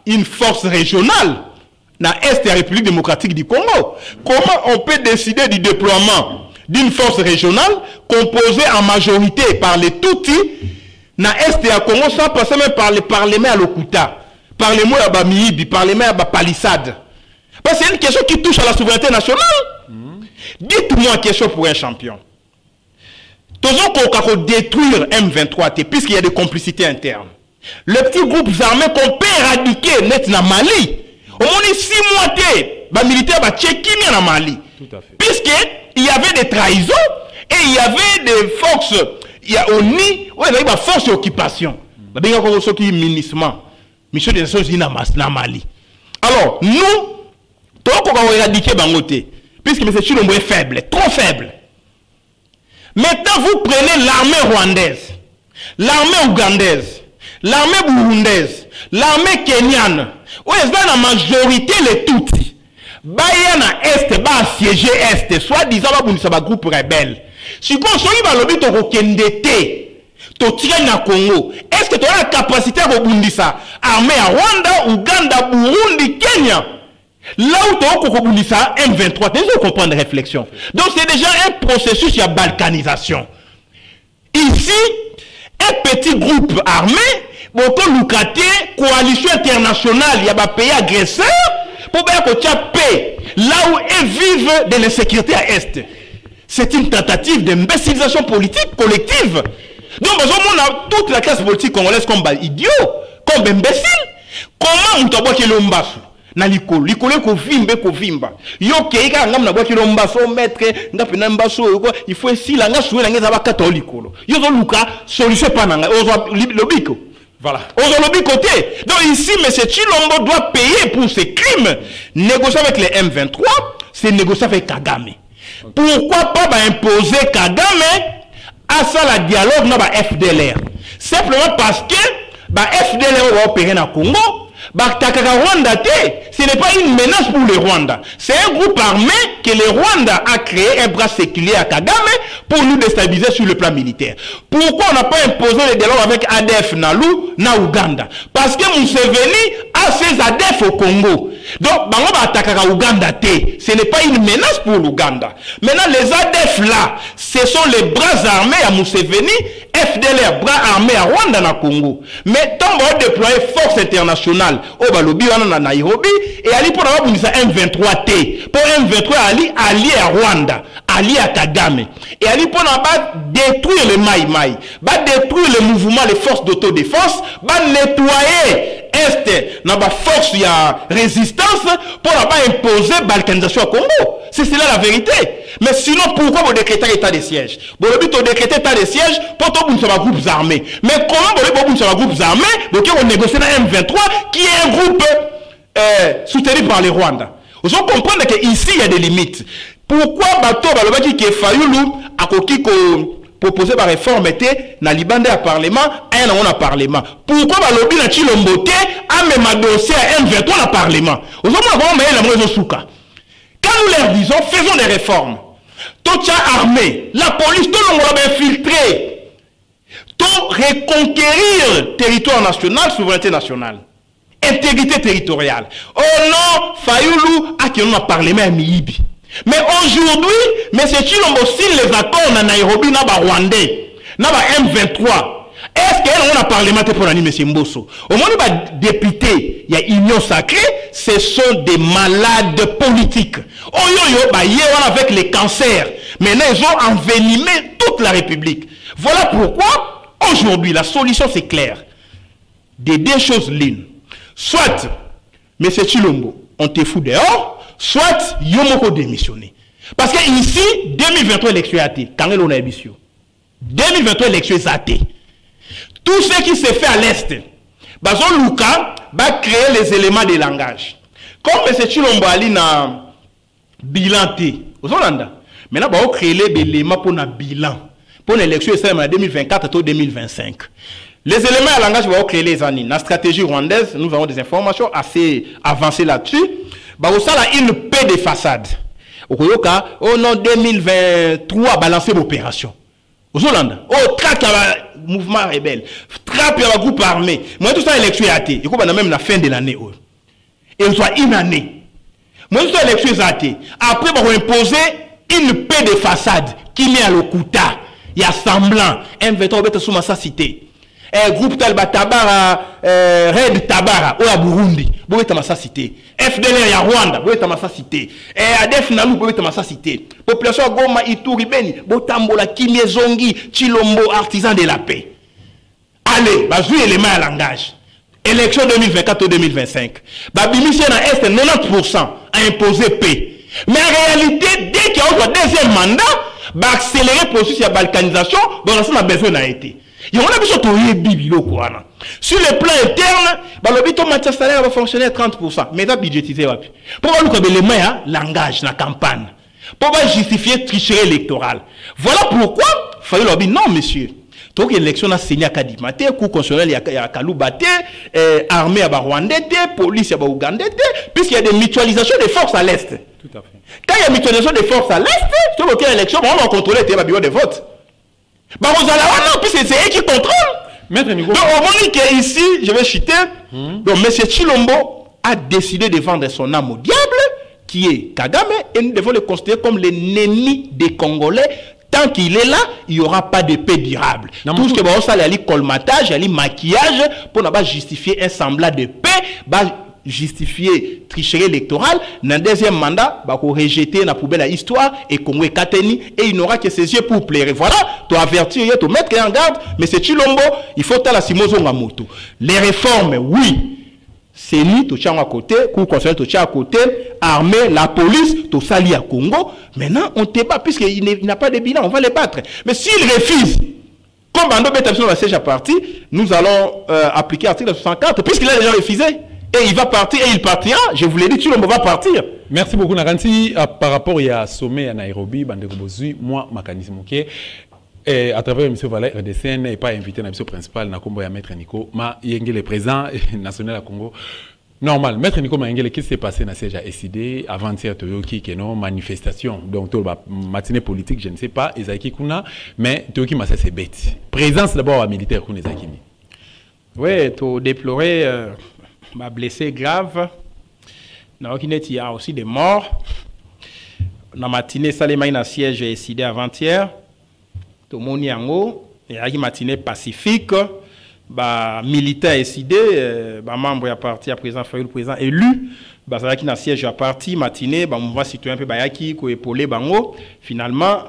une force régionale dans l'Est de la République démocratique du Congo. Comment on peut décider du déploiement d'une force régionale composée en majorité par les Tutsis dans l'Est de la Congo sans passer même par le Parlement à Lokuta, Parlement à Bamiibi, Parlement à Palissade? Parce que c'est une question qui touche à la souveraineté nationale. Dites-moi une question pour un champion. Toujours qu'on détruire M23, puisqu'il y a des complicités internes. Le petit groupe armé qu'on peut éradiquer net dans Mali. Au moins 6 mois, les militaires vont checker dans Mali. Tout à fait. Puisqu'il y avait des trahisons et il y avait des forces. Il y a ONI, il y a des forces d'occupation. Il y a des ministres, mission des Nations Unies dans Mali. Alors, nous, tant qu'on va éradiquer Bangote, puisque M. Chilombo est faible, trop faible. Maintenant, vous prenez l'armée rwandaise, l'armée ougandaise, l'armée burundaise, l'armée kenyane. Oui, c'est dans la majorité les Tutsis. Baya na Est, ba siégé Est, soit disant ba groupe rebelle. Si vous avez lobby to kokendete, to tirer na Congo, est-ce que tu as la capacité de bundisa armée à Rwanda, Ouganda, Burundi, Kenya? Là où tu as ça, M23, tu comprendre la réflexion. Donc c'est déjà un processus de balkanisation. Ici, un petit groupe armé, beaucoup lucraté, coalition internationale, il y a des pays agresseurs, pour bien que tu aies paix, là où ils vivent de l'insécurité à Est. C'est une tentative d'imbécilisation politique collective. Donc, on a toute la classe politique congolaise comme idiot, comme imbécile. Comment on a l'ombasu? Na likolo ko vimba yo keika ngam na bwaki lomba so maître ngapi na mbaso il faut si la nga soué la nga ba kato likolo yo zo luka solution pa nanga ozo lobiko voilà ozo lobiko côté. Donc ici monsieur Chilombo doit payer pour ses crimes. Négocier avec les M23, c'est négocier avec Kagame. Pourquoi pas imposer Kagame à ça la dialogue na ba FDLR? Simplement parce que FDLR va opérer na Congo. Ce n'est pas une menace pour le Rwanda. C'est un groupe armé que le Rwanda a créé, un bras séculier à Kagame pour nous déstabiliser sur le plan militaire. Pourquoi on n'a pas imposé le dialogue avec ADF Nalu, na Ouganda? Parce que Museveni a ses ADF au Congo. Donc, Bango va attaquer à Ouganda. Ce n'est pas une menace pour l'Ouganda. Maintenant, les ADF là, ce sont les bras armés à Museveni, FDLR, bras armés à Rwanda na Congo. Mais tant qu'on va déployer force internationale au Balobi, à Nairobi, et aller pour avoir M23T. Pour M23 allié à Rwanda, allié à Kagame. Et aller pour détruire les Maï-Maï, détruire le mouvement, les forces d'autodéfense, nettoyer Est, dans la force de résistance, pour imposer la balkanisation au Congo. C'est cela la vérité. Mais sinon, pourquoi vous décrétez état de siège? Vous décrétez état de siège pour que vous soyez groupes armés. Mais comment vous soyez groupes armés? Vous négociez dans M23, qui est un groupe soutenu par les Rwandais. Vous comprenez qu'ici, il y a des limites. Pourquoi bateau balobaki qui est Fayoulou a proposé par réforme était na libande à parlement un on a parlement. Pourquoi balobi na Chilombo a même dossier à M23 na parlement? Vous comprenez la moise souka. Quand nous leur disons faisons des réformes. Tout armé, la police tout le monde va infiltrer. Tout reconquérir territoire national, souveraineté nationale. Intégrité territoriale. Oh non, Fayoulou a qui on a parlement à Miibi. Mais aujourd'hui, M. Chilombo signe les accords na Nairobi, na ba Rwandais, na ba M23. Est-ce qu'on a parlementé pour l'année, M. Mbosso? Au moment où député, il y a union sacrée, ce sont des malades politiques. Oh yo yo, avec les cancers. Maintenant, ils ont envenimé toute la République. Voilà pourquoi, aujourd'hui, la solution c'est clair. Des deux choses l'une. Soit, M. Chilombo, on te fout dehors, soit Yomoko démissionné. Parce que ici, 2023 élection est athée. Quand on a émission. 2023 élection est athée. Tout ce qui se fait à l'Est, Bazo Luka va créer les éléments de langage. Comme M. Chilombo Ali na bilan T. Vous entendez? Maintenant, on va créer les éléments pour un bilan. Pour l'élection en 2024 ou 2025. Les éléments de langage vont créer les années. La stratégie rwandaise, nous avons des informations assez avancées là-dessus. Ça a une paix de façade. Au non 2023 balancer l'opération. Aux Hollande. Oh, traque un mouvement rebelle. Trappe un groupe armé. Moi, tout ça, élection a été. Et qu'on a même la fin de l'année. Et on soit une année. Moi, tout ça, élection a été. Après, on va imposer une paix de façade qui met à l'Okuta. Il y a semblant. M23, on va être sous ma cité. Groupe Talba Tabara, Red Tabara, ou à Burundi, vous êtes ma cité. FDLR ya Rwanda, vous êtes ma cité. ADF Nalu, vous êtes ma cité. Population Goma, Ituri, Beni, Botambola, Kimezongi, Chilombo, artisan de la paix. Allez, bazou élément à langage. Élection 2024 ou 2025. Babimisien à Est, 90% a imposé paix. Mais en réalité, dès qu'il y a un deuxième mandat, va accélérer le processus de balkanisation, donc on a besoin d'être été. Il y a besoin sur le plan interne, le matière salaire va fonctionner à 30%. Mais ça budgétisé. Pourquoi nous avons le meilleur langage dans la campagne? Pourquoi justifier tricherie électorale? Voilà pourquoi il fallait leur dire non, monsieur. Donc l'élection a signé à Kadimate, cour constitutionnel à Kaloubate, armée à Rwanda, police à Ouganda, puisqu'il y a des mutualisations des forces à l'Est. Tout à fait. Quand il y a mutualisation des forces à l'Est, sur lequel l'élection, on va contrôler les bureaux de vote. Bah, vous allez non, puisque c'est eux qui contrôlent. Maître Nico. Donc, on va dire qu'ici, je vais chuter. Donc, M. Chilombo a décidé de vendre son âme au diable, qui est Kagame, et nous devons le considérer comme l'ennemi des Congolais. Tant qu'il est là, il n'y aura pas de paix durable. Non, tout ce que ça, il y a colmatage, il y a maquillage, pour ne pas justifier un semblant de paix, justifier tricherie électorale. Dans le deuxième mandat, bah, qu'on rejeter la poubelle à l'histoire et qu'on est Kateni et il n'aura que ses yeux pour plaire. Voilà, tu avertir, tu mettre en garde, mais c'est Chilombo, il faut la Simozo Ngamoto. Les réformes, oui. C'est lui, tu tiens à côté, cour constitutionnel, tu tiens à côté, armée, la police, tu salis à Congo. Maintenant, on ne te bat, puisqu'il n'a pas de bilan, on va les battre. Mais s'il refuse, comme Bando Betabson va siège à parti, nous allons appliquer l'article 64, puisqu'il a déjà refusé. Et il va partir, et il partira. Je vous l'ai dit, Chilombo va partir. Merci beaucoup, Naranti. Par rapport à sommet à Nairobi, moi, mécanisme, ok. Et à travers M. Valère, RDC n'est pas invité à la principal, na Kombo ya Maître Nico, ma yengele le président national à Congo. Normal, Maître Nico Maengele, qu'est-ce qui s'est passé dans le siège à SID avant-hier, Toyoki, qui est non manifestation, donc matinée politique, je ne sais pas, Ezaki Kuna, mais Toyoki m'a c'est bête. Présence d'abord à militaire Kuna Ezaki. Oui, tu déplorer ma blessé grave. Il y a aussi des morts. Dans la matinée, Salema a siège à SID avant-hier. Tout le monde y a une matinée pacifique, militaire décidé, membre à parti à présent, le président élu, ça qui n'a siège à parti matinée, mouvement citoyen peu qui ko épaulé bango, finalement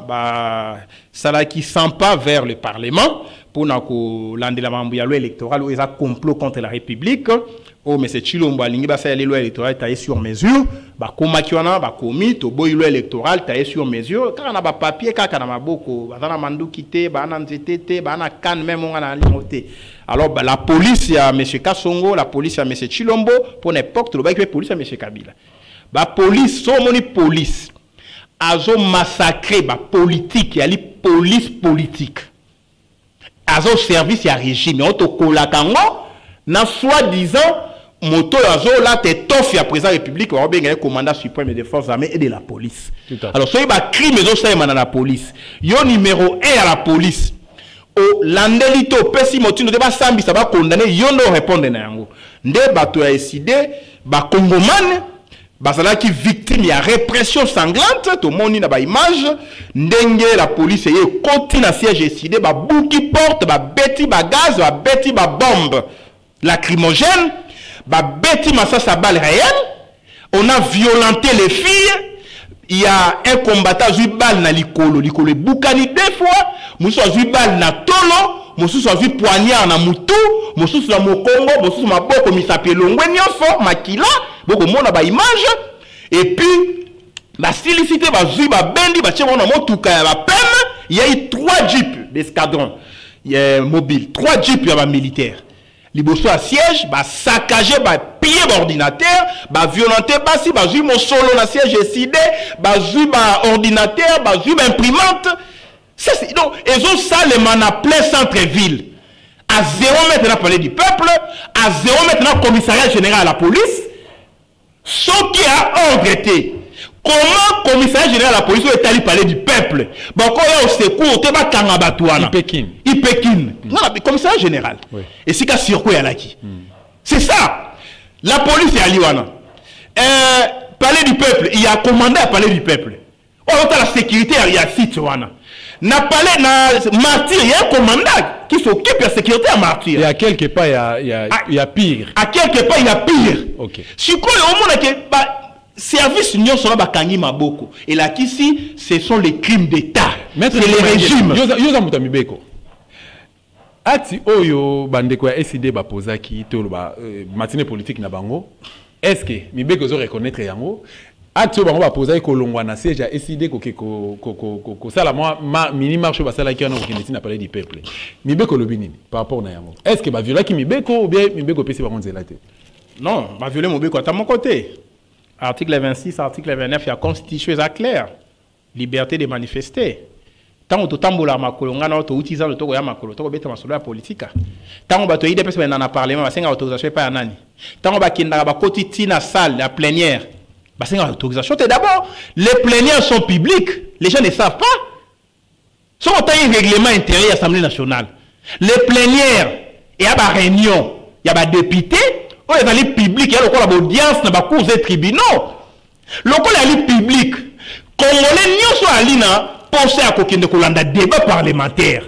ça qui sent pas vers le parlement pour l'année la membre ya loi électorale où ils a complot contre la République. Oh, mais c'est Chilombo alingi ba sa loi électorale taillé sur mesure, komakiwana commis to boy loi électorale taillé sur mesure, car on a ba papier kaka na maboko, bazana mandu kité, ba na nzetete, ba na kan même on a limoté. Alors la police ya M. Kassongo, la police ya M. Chilombo pour n'importe le bail police ya M. Kabila. Ba police, so moni police. Azo massacré ba politique, ya li police politique. Azo service ya régime, on to kolakango na soi-disant moto azo là te tofi à présent République on bien commandant suprême des forces armées et de la police. Alors so ba crime zo ça dans la police. Yo numéro 1 à la police. O landelito pesi motino de ba sambi ça va condamner yo no répondre na yango. Nde bato ya décidé ba congomane basala qui victime ya répression sanglante to moni na ba image ndenge la police est continue à siège décidé ba bouki porte ba beti ba gaz ba beti ba bombe lacrymogène, bêti massacre à balles réelles, on a violenté les filles, il y a un combattant qui a eu balle dans l'icolo, l'icolo boukani 2 fois, monsieur a eu balle dans tolo, monsieur a eu poignard dans moutou, monsieur a eu mokongo, monsieur a eu boko misapie longwe nyonso, makila, boko mona ba image, et puis, la silicité va jouer ba bendi, ba tche mona motuka ya ba peine, il y a eu 3 jeeps d'escadron mobile, 3 jeeps ya ba militaire. Liboso à siège, saccager, piller l'ordinateur, violenter, si jouer mon solo na siège décidé, jouer ordinateur, jouer imprimante. Donc, ils ont ça les man à plein centre-ville. À 0 mètre dans le palais du peuple, à 0 mètre dans le commissariat général à la police, ce qui a ordre été. Comment commissariat général de la police est allé parler du peuple? Bon, quand il y a au secours, tu vas Kangabatouana. Il Pékin. Non, le commissariat général. Oui. Et c'est qu'à Sirko Yalaki. C'est ça. La police est à Liwana. Parler du peuple, il y a commandé à parler du peuple. On a la sécurité, il y a site. Na parlé na martyr, il y a un commandant qui s'occupe de la sécurité à martyr. Et à quelque part, il y a pire. À quelque part, il y a pire. Ok. Si quoi, au monde que service union sera bakangi maboko. Et là, ici, ce sont les crimes d'État. C'est les régimes. Yoza mutamibeko. Ati oyo bandeko ya SID bapozaki to ba matinée politique na bango. Est-ce que mibeko zo reconnaître yango? Ati oyo bango bapozaki kolongwa na siège ya SID ko sala ma mini marche basala ki na kokende na parler du peuple. Mibeko lobi nini par rapport na yango? Est-ce que ba viola ki mibeko ou bien mibeko pesi bango nzela te? Non, ba violer mibeko à mon côté. Article 26, article 29, il y a constitué ça clair. Liberté de manifester. Tant que tu as utilisé le togo ya makolo, tu as la politique. Tant que tu as eu des personnes dans le parlement, tu as autorisation pas nani. Tant que tu as côté na salle, la plénière, tu as autorisation. D'abord, les plénières sont publiques. Les gens ne savent pas. Si on a un règlement intérieur à l'Assemblée nationale, les plénières, il y a des réunions, il y a des députés. On est allé public, il y a l'audience dans les cours et tribunaux. Local est public. Congolais n'y sont allés penser à kokende kolanda débat parlementaire.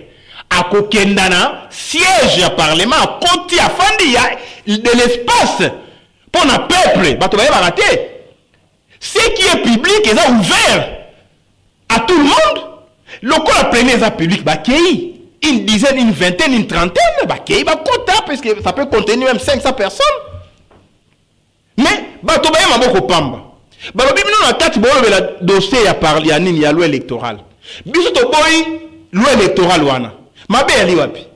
À kokendana siège à parlement, à côté à fandi de l'espace pour un peuple. Bato ba raté. Ce qui est public est ouvert à tout le monde. Local apprenez à public ba kei. Une dizaine, une vingtaine, une trentaine, bah, qui va compter parce que ça peut contenir même 500 personnes. Mais, bah, tu vas y avoir pamba. Bah, le bimino na quatre bon le dossier à parler à nini à loi électorale. Biso to boy loi électorale wana. Ma be ali wapi.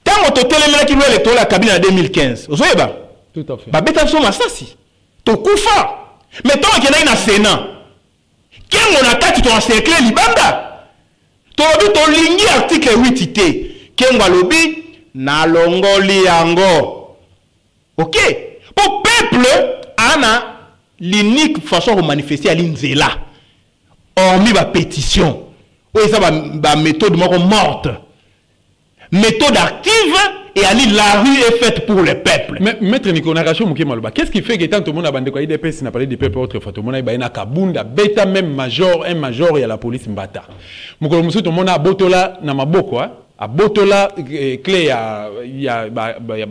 Tant on te télémena qui loi électorale à cabinet en 2015. Vous voyez ba? Tout à fait. Bah, beta so masasi. To kufa. Mais tant qu'il y a na Sénat. Qui on a quatre to encercler libanda. Tolobi to lingi article 8 ité kenga lobi na longoli yango. OK? Pour peuple ana l'unique façon de manifester à l'inzela. Hormis la pétition. Oui, ça va méthode morte. Méthode active et ali la rue est faite pour le peuple. Mais maître Nicolas Racho Mukemaloba, qu'est-ce qui fait que tant tout le monde a bandé quoi IDPS n'a parlé du peuple autrefois tout le monde a baina kabunda beta même major un major il y a la police mbata. Mukolo musu tout le monde a botola na maboko a botola clé il y a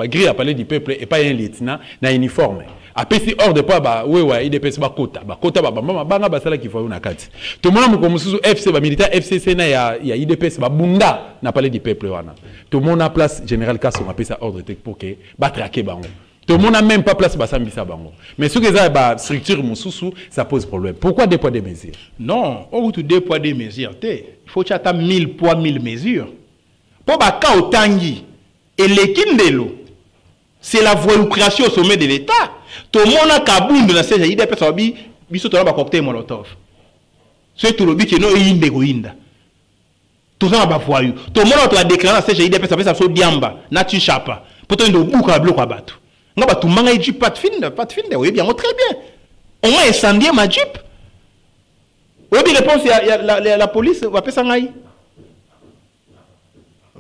grille à parler du peuple et pas un lieutenant na uniforme. Apesi hors de pas ba ouais IDPS ba kota ba mama banga basala ki faut na kati. Tout le monde mukolo musu FC ba militaire FCC na ya IDPS ba bunda na parler du peuple wana. Tout le monde a place général Kasson a ça ordre pour que ba traquer bango. Tout le monde n'a même pas place ba sambisa bango. Mais ce que ça ba structure mususu ça pose problème. Pourquoi deux poids deux mesures? Non, au bout deux poids deux mesures, il faut que tu aies 1000 poids 1000 mesures. Pour ba ka otangi et lekindelo. C'est la voilucration au sommet de l'État. Tout le monde a kabound dans ces idées parce que biso to ba cocktail molotov. C'est tout le but que no inde go inda. Tout ça ba voyou. Tout le monde a déclaré ces idées parce que ça so diamba, na tu chapa. Pourtant ndo buka bloc à batu. Nga ba tout manga y pas de fin, oui bien, très bien. On m'a incendié ma jeep. Oui bien réponse la police va faire ça ngai.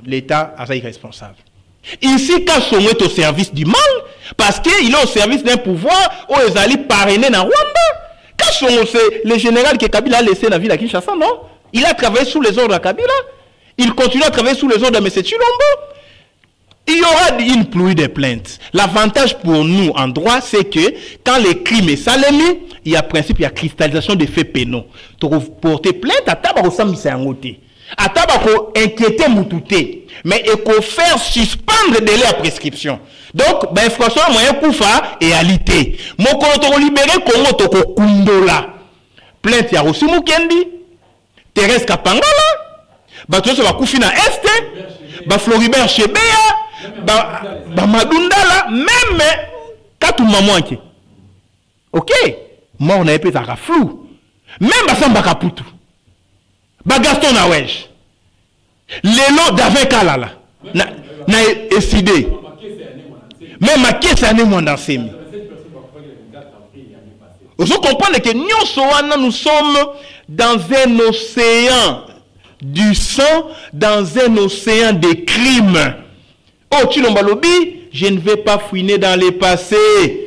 L'État a ça irresponsable. Ici, Kasson est au service du mal, parce qu'il est au service d'un pouvoir où ils allaient parrainer dans Rwanda. Kasson, c'est le général que Kabila a laissé la ville à Kinshasa, non? Il a travaillé sous les ordres de Kabila. Il continue à travailler sous les ordres de M. Chilombo. Il y aura une pluie de plaintes. L'avantage pour nous en droit, c'est que quand les crimes sont salémis, il y a principe, il y a cristallisation des faits pénaux. Tu porter plainte à Tabako Samisangote. À Tabako inquiéter Moutouté. Mais il faut faire suspendre le délai à prescription. Donc, ben, franchement, moyen pour faire et alité. Mon compte libéré, Congo Toko Kundola. Plainte, il y a aussi Mukendi. Thérèse Kapangala. Bah, tout ça va coucher dans Est. Bah, Floribert Chebea. Bah, Madundala. Même, Katou Mamouanke. Ok. Moi, on a épée à flou. Même, bah, Samba Kaputu. Bah, Gaston Nawej. Lélo d'avec Kalala. Na décidé. Même ma caisse année moins dans ces. Vous comprenez que nous sommes dans un océan du sang, dans un océan des crimes. Oh, Chilomba Lobi, je ne vais pas fouiner dans les passés.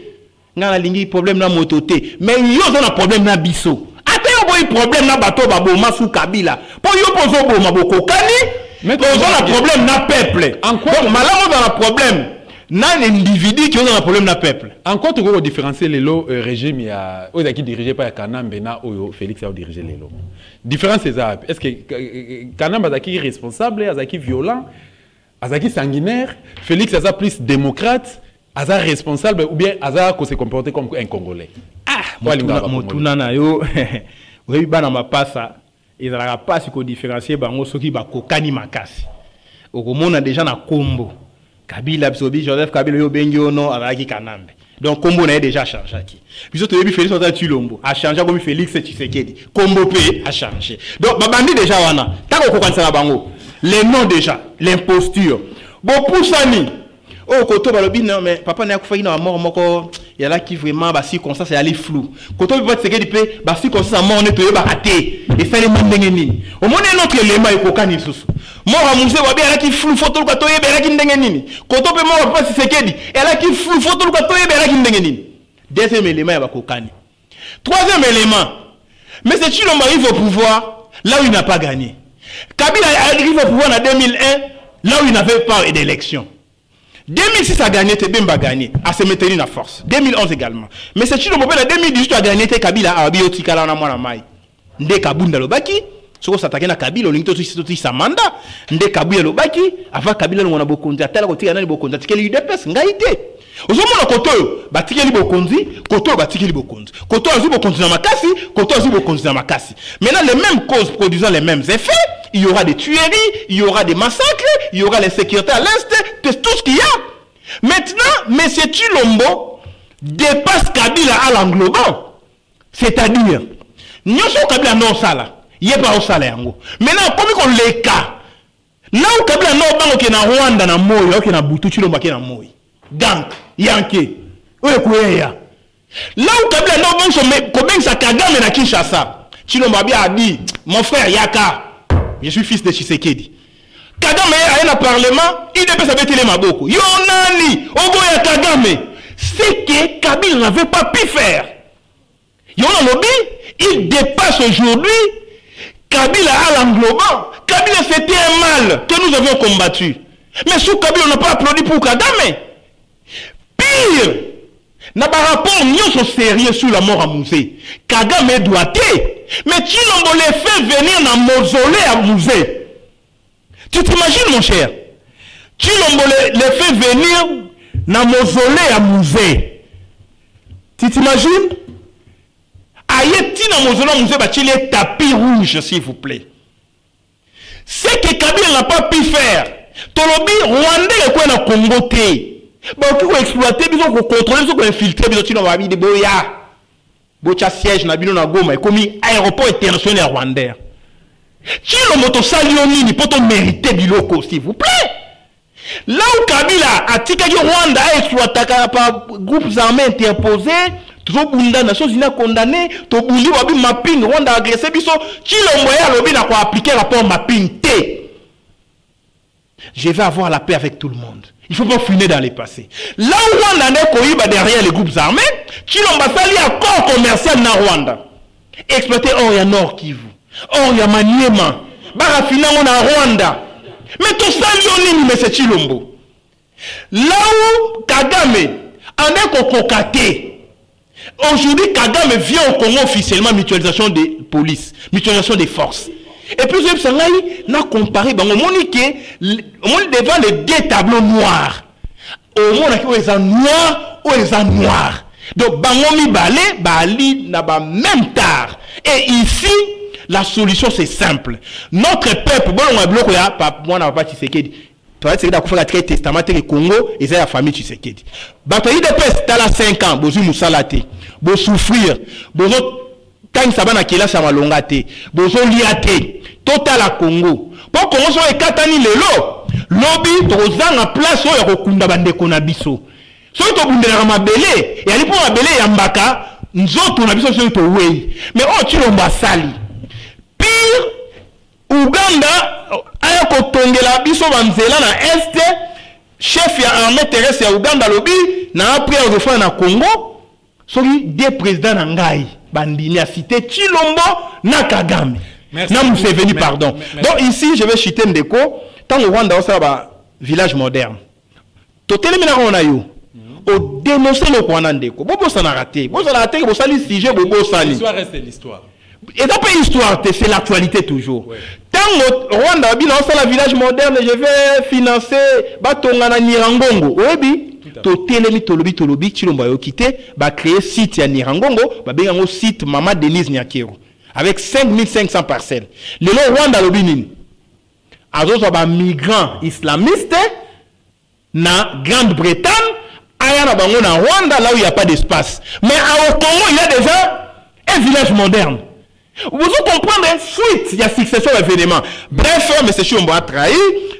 Nga na lingi problème na mototé. Mais yo a un problème na biso. Ate yo boy problème na bato baboma sous Kabila. Po yo pozo boma boko kani. Mais on a un problème na peuple. En quoi donc malamu dans le problème na individu qui ont un problème na peuple. En quoi tu veux différencier les lots régime ya ou qui dirigé par Kanambe na ou Félix a dirigé les lots. Différence c'est ça. Est-ce que Kanambe est responsable, est violent, est sanguinaire, Félix est plus démocrate, est responsable ou bien est se comporter comme un Congolais. Ah, motuna na yo. Oui, bana mapasa. Ils n'ont pas si différencier bango soki ba kokani makasi. Okomona déjà na kombo. Kabila bisobi Joseph Kabila yo bengi ono alaki Kanambe. Donc kombo na déjà changé qui. Puis autres début Félix Antoine Tshilombo a changé comme Félix Tshisekedi. Kombo pe a changé. Donc babandi déjà wana. Tako kokanisa na bango. Les noms déjà, l'imposture. Bon poussani. Oh koto balobi non mais papa na kufa ina mort moko. Il y a là qui vraiment bah si comme ça c'est aller flou. Quand on peut pas Tshisekedi pe bah si comme ça mort on est toyé ba raté. Et ça les mandenge nini. Au moins notre élément est kokani susu. Mort amusé wa bien là qui flou photo ka toyé be là qui ndenge nini. Quand on peut mort pas Tshisekedi et là qui flou photo ka toyé be là qui ndenge nini. Deuxième élément est ba kokani. Troisième élément. Mais c'est Tshilombo arrive au pouvoir là où il n'a pas gagné. Kabila arrive au pouvoir en 2001 là où il n'avait pas d'élection. 2006 a gagné, Tebemba gagné, à se maintenir en force. 2011 également. Mais c'est Tshilombo en 2018 a gagné, Kabila a biotika la mwana mai. Nde Kabunda lobaki, soko s'attaquer na Kabila, l'unité aussi sa mandat. Nde Kabila lobaki, avant Kabila nous on a beaucoup de tel côté na beaucoup de tikeli UDPS ngaité. Ozomona koto batikeli bokonzi, koto batikeli bokonzi. Koto azu bokonzi na makasi, koto azu bokonzi na makasi. Maintenant les mêmes causes produisant les mêmes effets. Il y aura des tueries, il y aura des massacres, il y aura l'insécurité à l'Est, tout ce qu'il y a. Maintenant, M. Tshilombo dépasse Kabila à l'englobant. C'est-à-dire, nous sommes Kabila non sala, il n'y a pas au salaire. Maintenant, comme on les cas, là où Kabila non bango qui est en Rwanda, na Moyo, qui est en Boutou, Tshilombo qui est en Moyo. Gank, Yankee, Oekouéya. Là où Kabila non bango, comme ça Kagame na Kinshasa, Tshilombo a dit, mon frère Yaka, je suis fils de Tshisekedi. Kagame a un parlement, il ne peut pas les maboko. Yonani, Ogoya Kagame. C'est que Kabila n'avait pas pu faire. Yona Lobi, il dépasse aujourd'hui Kabila à l'englobant. Kabila c'était un mal que nous avions combattu. Mais sous Kabila on n'a pas applaudi pour Kagame. Pire, n'a pas rapport ni au sérieux sur la mort à Mouzé. Kagame doit être. Mais Tshilombo les fait venir dans le mausolée à Mouzé. Tu t'imagines mon cher? Tshilombo les fait venir dans le mausolée à Mouzé. Tu t'imagines? Aïe, ti dans le mausolée à Mouzé, il y a tapis rouge s'il vous plaît. C'est que Kabila n'a pas pu faire. Tolobi, Rwandais est quoi dans le Congo? Bon, qui va exploiter, ils vont contrôler, ils vont infiltrer, ils vont avoir des boya. Bocha siège na bino na Goma et comme aéroport international rwandais. Tshilombo to salionini pour te mériter biloko s'il vous plaît. Là où Kabila a tika Rwanda a exploité par groupes armés interposés, tout bunda Nations Unies condamné, to bundi wabi mapping Rwanda agressé biso, Tshilombo ya lobi na quoi appliquer rapport mapping T. Je vais avoir la paix avec tout le monde. Il ne faut pas fouiner dans les passés. Là où Rwanda est derrière les groupes armés, Tshilombo sali accord commercial na Rwanda. Exploiter or ya Nord Kivu, or ya Maniema, barafina on a Rwanda. Mais tout ça lioni mais c'est Tshilombo. Là où Kagame en est concaté. Aujourd'hui Kagame vient au Congo officiellement mutualisation des polices, mutualisation des forces. Et puis je n'a comparé on devant les deux tableaux noirs. Au monde où ils sont noirs ou ils sont noirs. Donc bangomi balé bali n'a pas même tard. Et ici la solution c'est simple. Notre peuple bon on a bloqué pas moi n'a pas Tshisekedi. Toi c'est d'accord faire le testament du Congo et c'est la famille Tshisekedi. Bataille de peste dans la 5 ans bozu musalate. Bo souffrir. Bozo quand ça va na kila sa malonga te. Bozo liate. Total à Congo. Pour Congo so e katani lelo. Lobby tozanga place oyo kokunda bandeko na biso. So to bundela mabele et ali pour mabele ya mbaka nzoto na biso so to wei mais o Chilombo sali pire Uganda aya ko tongela biso banzela na este chef ya armée terrestre ya Uganda lobi na après au refa na Congo soki des présidents na ngai bandini a cité Chilombo na Kagame na Museveni pardon. Donc ici je vais citer Ndeko tant au Rwanda ça ba village moderne totele mina on a yo au dénoncer le Rwanda Ndeko bobo ça na raté bobo ça na raté bo sali sujet bobo sali l'histoire reste l'histoire et d'après l'histoire c'est l'actualité toujours tant au Rwanda bino ça la village moderne je vais financer batonga na Nirangongo oyebi totele tolobi Chilombo yo quitté ba créer site ya Nirangongo ba benga ngo site Mama Denise Nyakero avec 5500 parcelles le Rwanda lobi nini azo so ba migrants islamistes na Grande-Bretagne aya na bango na Rwanda là où il y a pas d'espace mais au Congo il y a déjà un village moderne. Vous comprenez suite il y a succession d'événements. Bref, M. Chilombo a trahi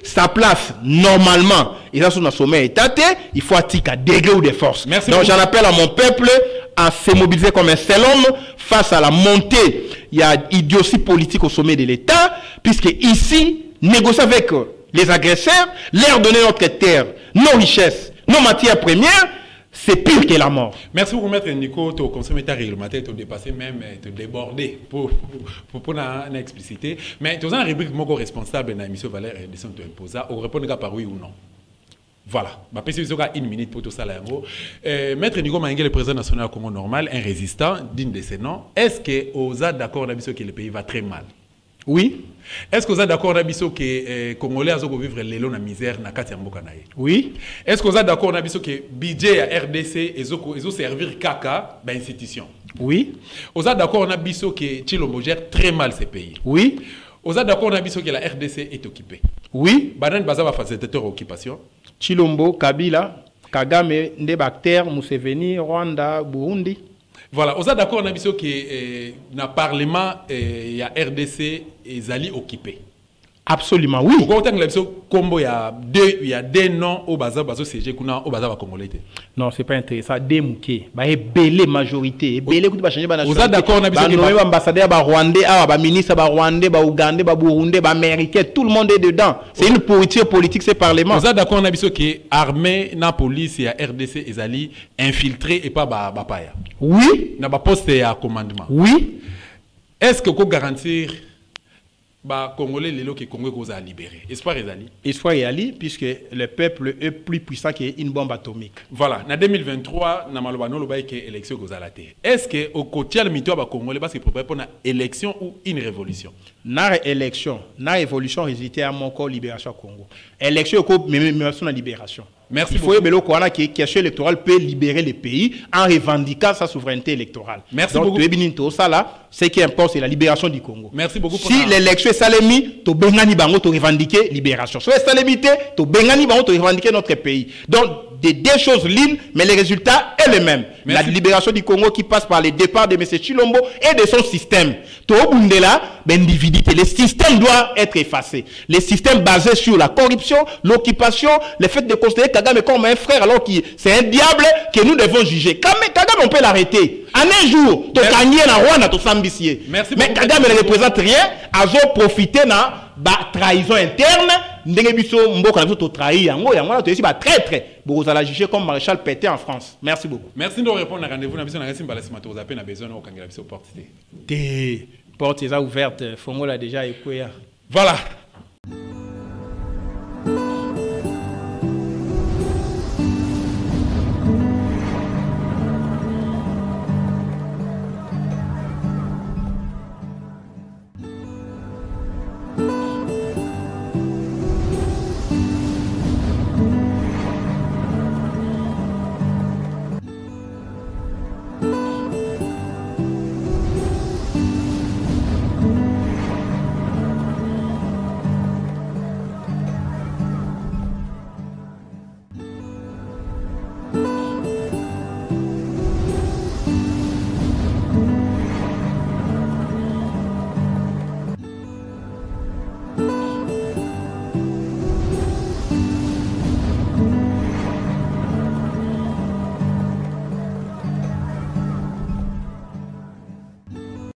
sa place normalement. Il a son sommet étaté, il faut attirer à degré ou des forces. Merci donc beaucoup. j'en appelle à mon peuple à se mobiliser comme un seul homme face à la montée. Il y a idiotie politique au sommet de l'État, puisque ici, négocier avec les agresseurs, leur donner notre terre, nos richesses, nos matières premières, c'est pire que la mort. Merci beaucoup, Maître Nico. Tu as consommé ta réglementaire, tu as dépassé même, tu as débordé pour une explicité. Mais tu as une rubrique moko responsable dans l'émission Valère et Descente de imposa. On répond par oui ou non. Voilà. Je vais passer une minute pour tout ça. Maître Nico Maïngue, le président national du Congo normal, un résistant, digne de ses noms. Est-ce que vous êtes d'accord que le pays va très mal? Oui. Est-ce que vous êtes d'accord que les Congolais vont vivre l'élo na misère na kati ya mboka na ye? Oui. Est-ce que vous êtes d'accord que le budget à RDC va servir kaka ba institution? Oui. Vous êtes d'accord que Chilombo gère très mal ces pays? Oui. Vous êtes d'accord que la RDC est occupée? Oui. Banan baza va facilitateur occupation. Chilombo, Kabila, Kagame, Ndebakter, Museveni, Rwanda, Burundi. Voilà, vous êtes d'accord que le Parlement et la RDC est occupé? Absolument, oui. Pourquoi il y a deux noms au Baza CG au Baza Congolais? Non, c'est pas intéressant. Des mouquets. Bah, belle majorité. Belle écoute, bah, changer, vous êtes d'accord que ambassadeur, bah, Rwandais, bah, ministre, bah, Rwandais, bah, Ougandais, bah, Burundais, bah, Américain, tout le monde est dedans. C'est une pourriture politique, c'est parlement. Vous êtes d'accord que l'armée, la police et la RDC est infiltrée et pas bah, paya? Oui. Na ba poste à commandement. Oui. Est-ce que vous garantir bah Congolais les que Congo vous a libéré? Espoir est ali. Espoir est ali puisque le peuple est plus puissant qu'une bombe atomique. Voilà, en 2023 na maloba no loba que élection vous a laté. Est-ce que au côté le mito ba Congolais parce que préparer pour une élection ou une révolution? Na élection, na révolution résulté à mon corps libération Congo. Élection ko même la libération. Merci il faut que la question électorale peut libérer le pays en revendiquant sa souveraineté électorale. Merci donc, beaucoup. Ce qui importe, c'est la libération du Congo. Merci beaucoup. Si l'élection est salémi, tu bengani bango tu revendiquer libération. Si c'est salémité, tu bengani bango tu revendiquer notre pays. Donc, des deux choses lignes, mais les résultats est le même. Merci. La libération du Congo qui passe par le départ de M. Chilombo et de son système. Le système doit être effacé. Le système basé sur la corruption, l'occupation, le fait de considérer Kagame comme un frère alors que c'est un diable que nous devons juger. Kagame, on peut l'arrêter. En un jour, tu as gagné la Rwanda, tu s'ambitier. Mais Kagame ne représente rien, a profité de la trahison interne. Vous allez juger comme Maréchal Pétain en France. Merci beaucoup. Merci de répondre à rendez-vous. Nous avons besoin de des portes ouvertes. Fongo l'a déjà écouté. Voilà.